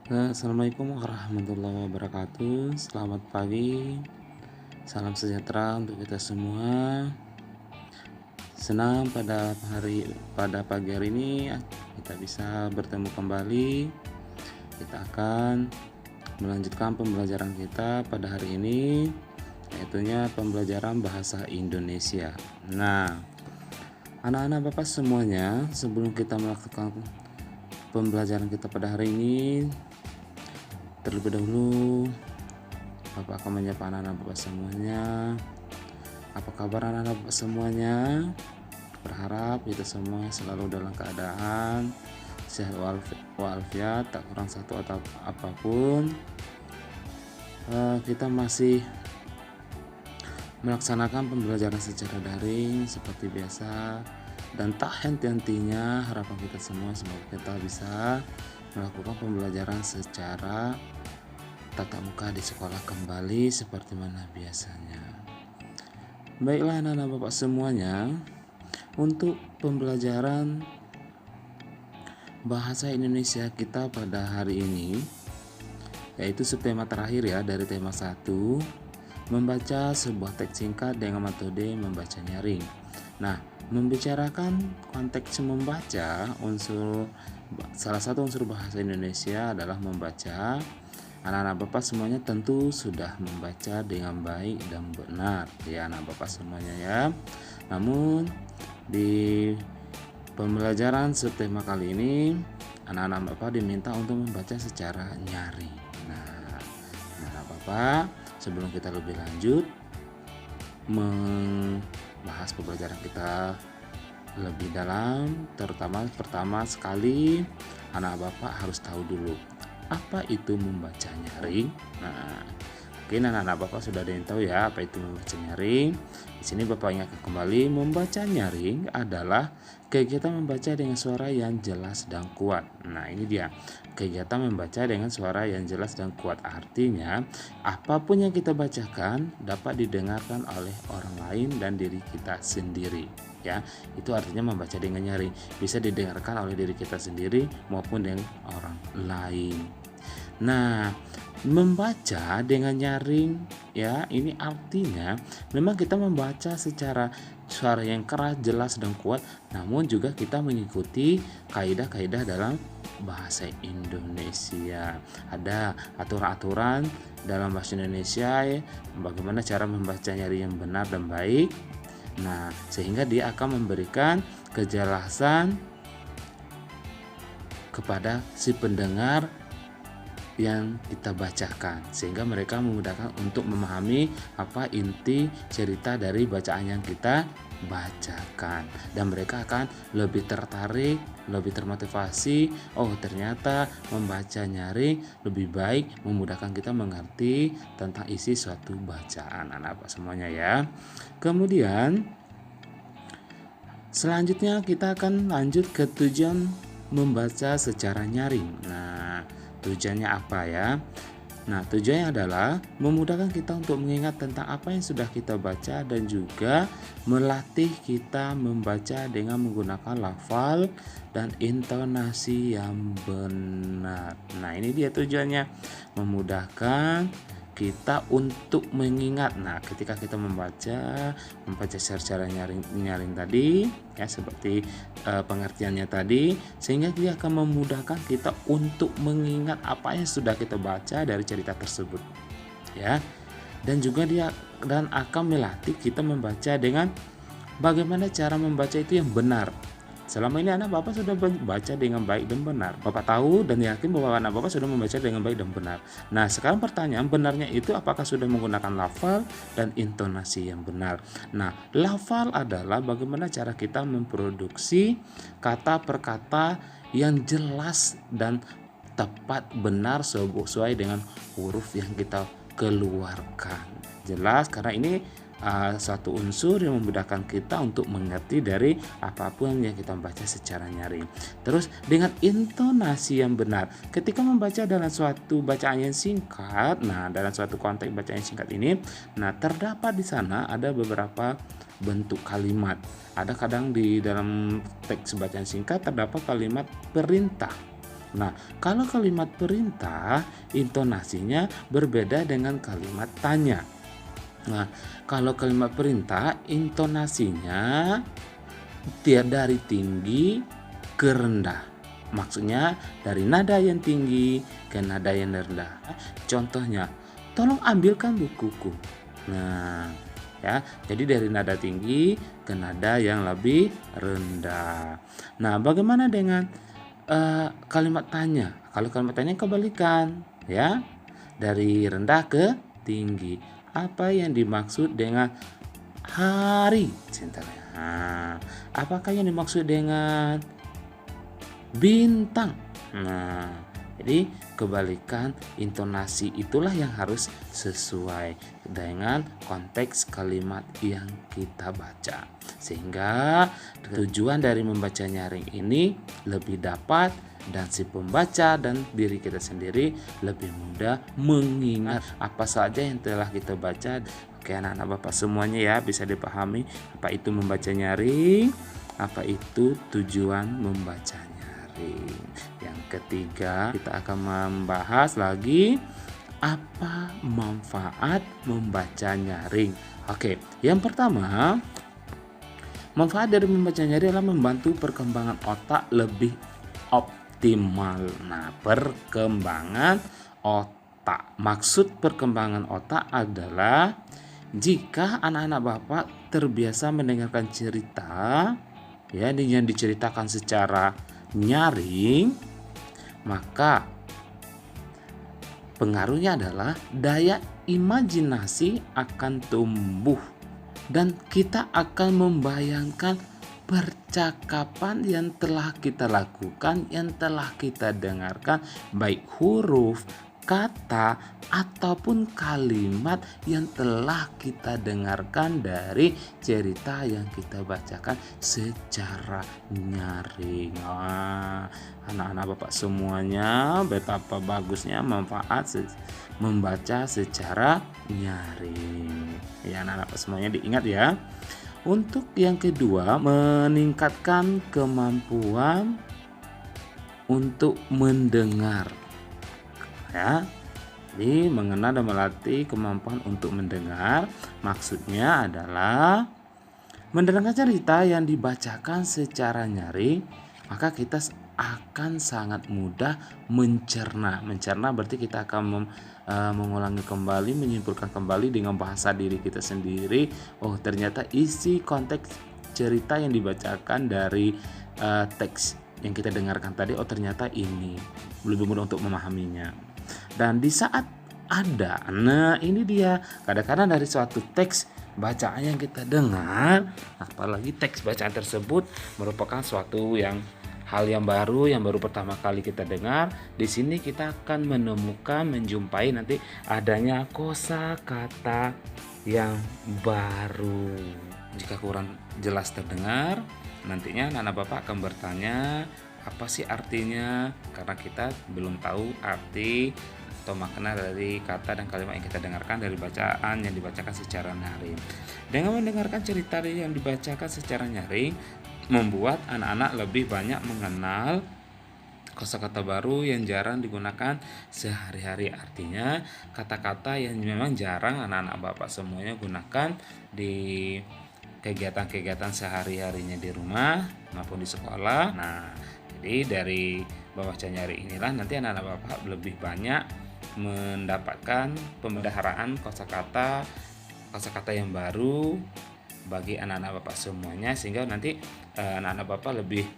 Assalamualaikum warahmatullahi wabarakatuh. Selamat pagi, salam sejahtera untuk kita semua. Senang pada pagi hari ini kita bisa bertemu kembali. Kita akan melanjutkan pembelajaran kita pada hari ini, yaitunya pembelajaran bahasa Indonesia. Nah, anak-anak Bapak semuanya, sebelum kita melakukan pembelajaran kita pada hari ini, terlebih dahulu Bapak akan menyapa anak-anak Bapak semuanya. Apa kabar anak-anak Bapak semuanya? Berharap kita semua selalu dalam keadaan sehat walafiat, tak kurang satu atau apapun. Kita masih melaksanakan pembelajaran secara daring seperti biasa, dan tak henti-hentinya harapan kita semua semoga kita bisa melakukan pembelajaran secara tatap muka di sekolah kembali seperti mana biasanya. Baiklah anak-anak Bapak semuanya, untuk pembelajaran bahasa Indonesia kita pada hari ini, yaitu subtema terakhir ya dari tema 1, membaca sebuah teks singkat dengan metode membaca nyaring. Nah, membicarakan konteks membaca, salah satu unsur bahasa Indonesia adalah membaca. Anak-anak Bapak semuanya tentu sudah membaca dengan baik dan benar ya anak Bapak semuanya ya. Namun di pembelajaran subtema kali ini, anak-anak Bapak diminta untuk membaca secara nyaring. Nah, anak Bapak, sebelum kita lebih lanjut membahas pembelajaran kita lebih dalam, terutama pertama sekali anak Bapak harus tahu dulu apa itu membaca nyaring. Nah, mungkin anak-anak Bapak sudah ada yang tahu ya apa itu membaca nyaring. Di sini Bapak ingatkan kembali, membaca nyaring adalah kegiatan membaca dengan suara yang jelas dan kuat. Nah, ini dia. Kegiatan membaca dengan suara yang jelas dan kuat, artinya apapun yang kita bacakan dapat didengarkan oleh orang lain dan diri kita sendiri. Ya, itu artinya membaca dengan nyaring, bisa didengarkan oleh diri kita sendiri maupun dengan orang lain. Nah, membaca dengan nyaring ya, ini artinya memang kita membaca secara suara yang keras, jelas dan kuat, namun juga kita mengikuti kaidah-kaidah dalam bahasa Indonesia. Ada aturan-aturan dalam bahasa Indonesia ya, bagaimana cara membaca nyaring yang benar dan baik. Nah, sehingga dia akan memberikan kejelasan kepada si pendengar yang kita bacakan, sehingga mereka memudahkan untuk memahami apa inti cerita dari bacaan yang kita bacakan, dan mereka akan lebih tertarik, lebih termotivasi. Oh, ternyata membaca nyaring lebih baik, memudahkan kita mengerti tentang isi suatu bacaan anak-anak semuanya ya. Kemudian selanjutnya kita akan lanjut ke tujuan membaca secara nyaring. Nah, tujuannya apa ya? Nah, tujuannya adalah memudahkan kita untuk mengingat tentang apa yang sudah kita baca dan juga melatih kita membaca dengan menggunakan lafal dan intonasi yang benar. Nah, ini dia tujuannya, memudahkan kita untuk mengingat. Nah, ketika kita membaca secara nyaring tadi ya, seperti pengertiannya tadi, sehingga dia akan memudahkan kita untuk mengingat apa yang sudah kita baca dari cerita tersebut ya, dan juga dia akan melatih kita membaca dengan bagaimana cara membaca itu yang benar. Selama ini anak Bapak sudah membaca dengan baik dan benar. Bapak tahu dan yakin bahwa anak Bapak sudah membaca dengan baik dan benar. Nah, sekarang pertanyaan, benarnya itu apakah sudah menggunakan lafal dan intonasi yang benar? Nah, lafal adalah bagaimana cara kita memproduksi kata per kata yang jelas dan tepat, benar sesuai dengan huruf yang kita keluarkan. Jelas, karena ini satu unsur yang memudahkan kita untuk mengerti dari apapun yang kita baca secara nyaring. Terus dengan intonasi yang benar, ketika membaca dalam suatu bacaan yang singkat, nah dalam suatu konteks bacaan yang singkat ini, nah terdapat di sana ada beberapa bentuk kalimat. Ada kadang di dalam teks bacaan singkat terdapat kalimat perintah. Nah, kalau kalimat perintah intonasinya berbeda dengan kalimat tanya. Nah, kalau kalimat perintah intonasinya dari tinggi ke rendah. Maksudnya dari nada yang tinggi ke nada yang rendah. Contohnya, tolong ambilkan bukuku. Nah, ya, jadi dari nada tinggi ke nada yang lebih rendah. Nah, bagaimana dengan kalimat tanya? Kalau kalimat tanya kebalikan, ya, dari rendah ke tinggi. Apa yang dimaksud dengan hari? Nah, apakah yang dimaksud dengan bintang? Nah, jadi kebalikan intonasi itulah yang harus sesuai dengan konteks kalimat yang kita baca. Sehingga tujuan dari membaca nyaring ini lebih dapat dan si pembaca dan diri kita sendiri lebih mudah mengingat apa saja yang telah kita baca. Oke, anak-anak Bapak semuanya ya, bisa dipahami apa itu membaca nyaring, apa itu tujuan membaca nyaring. Yang ketiga, kita akan membahas lagi apa manfaat membaca nyaring. Oke, yang pertama, manfaat dari membaca nyaring adalah membantu perkembangan otak lebih optimal. Nah, perkembangan otak. Maksud perkembangan otak adalah jika anak-anak Bapak terbiasa mendengarkan cerita ya yang diceritakan secara nyaring, maka pengaruhnya adalah daya imajinasi akan tumbuh dan kita akan membayangkan percakapan yang telah kita lakukan, yang telah kita dengarkan, baik huruf, kata, ataupun kalimat yang telah kita dengarkan dari cerita yang kita bacakan secara nyaring. Anak-anak Bapak semuanya, betapa bagusnya manfaat membaca secara nyaring. Ya, anak-anak semuanya diingat ya. Untuk yang kedua, meningkatkan kemampuan untuk mendengar. Ya, jadi mengenal dan melatih kemampuan untuk mendengar, maksudnya adalah mendengarkan cerita yang dibacakan secara nyaring, maka kita akan sangat mudah mencerna. Mencerna berarti kita akan mengulangi kembali, menyimpulkan kembali dengan bahasa diri kita sendiri. Oh, ternyata isi konteks cerita yang dibacakan dari teks yang kita dengarkan tadi, oh ternyata ini, lebih mudah untuk memahaminya. Dan di saat ada, nah ini dia, kadang-kadang dari suatu teks bacaan yang kita dengar, apalagi teks bacaan tersebut merupakan suatu hal yang baru pertama kali kita dengar. Di sini kita akan menjumpai nanti adanya kosakata yang baru. Jika kurang jelas terdengar, nantinya anak Bapak akan bertanya apa sih artinya, karena kita belum tahu arti atau makna dari kata dan kalimat yang kita dengarkan dari bacaan yang dibacakan secara nyaring. Dengan mendengarkan cerita yang dibacakan secara nyaring, membuat anak-anak lebih banyak mengenal kosakata baru yang jarang digunakan sehari-hari. Artinya kata-kata yang memang jarang anak-anak Bapak semuanya gunakan di kegiatan-kegiatan sehari-harinya di rumah maupun di sekolah. Nah, jadi dari membaca nyaring inilah nanti anak-anak Bapak lebih banyak mendapatkan pemeliharaan kosakata yang baru bagi anak-anak Bapak semuanya, sehingga nanti anak-anak Bapak lebih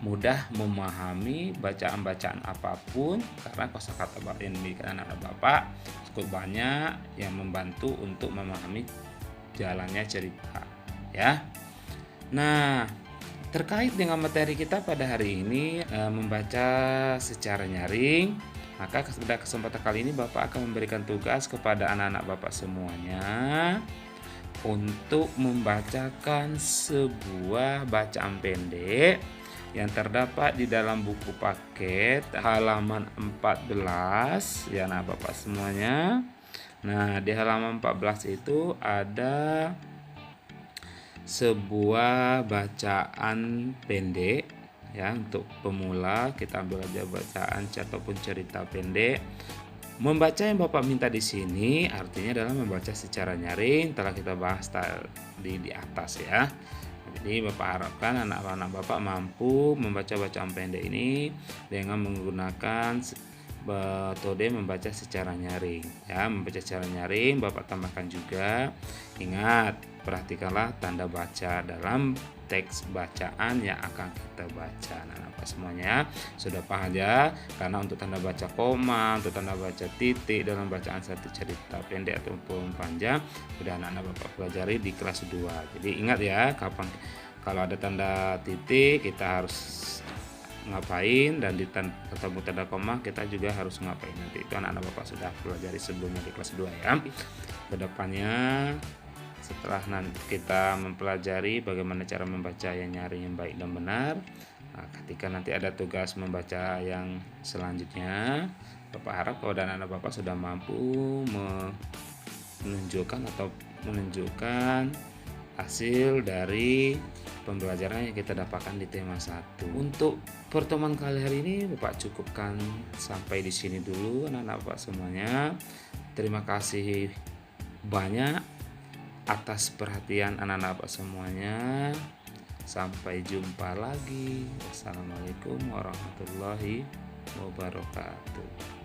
mudah memahami bacaan-bacaan apapun karena kosakata yang dimiliki anak-anak Bapak cukup banyak yang membantu untuk memahami jalannya cerita ya. Nah, terkait dengan materi kita pada hari ini membaca secara nyaring, maka pada kesempatan kali ini Bapak akan memberikan tugas kepada anak-anak Bapak semuanya untuk membacakan sebuah bacaan pendek yang terdapat di dalam buku paket halaman 14 ya anak Bapak semuanya. Nah, di halaman 14 itu ada sebuah bacaan pendek ya. Untuk pemula kita ambil aja bacaan ataupun cerita pendek. Membaca yang Bapak minta di sini artinya adalah membaca secara nyaring, telah kita bahas di atas ya. Jadi Bapak harapkan anak-anak Bapak mampu membaca bacaan pendek ini dengan menggunakan metode membaca secara nyaring ya. Membaca secara nyaring Bapak tambahkan juga, ingat, perhatikanlah tanda baca dalam teks bacaan yang akan kita baca. Nah, Bapak semuanya sudah paham ya? Karena untuk tanda baca koma, untuk tanda baca titik dalam bacaan satu cerita pendek ataupun panjang sudah anak-anak Bapak pelajari di kelas 2. Jadi ingat ya, kapan kalau ada tanda titik kita harus ngapain, dan ketemu tanda koma kita juga harus ngapain. Nanti itu anak-anak Bapak sudah pelajari sebelumnya di kelas 2 ya. Kedepannya setelah nanti kita mempelajari bagaimana cara membaca yang nyaring yang baik dan benar, nah, ketika nanti ada tugas membaca yang selanjutnya, Bapak harap kalau anak-anak Bapak sudah mampu menunjukkan hasil dari pembelajaran yang kita dapatkan di tema 1. Untuk pertemuan kali hari ini Bapak cukupkan sampai di sini dulu anak-anak Bapak semuanya. Terima kasih banyak atas perhatian anak-anak Bapak semuanya. Sampai jumpa lagi. Wassalamualaikum warahmatullahi wabarakatuh.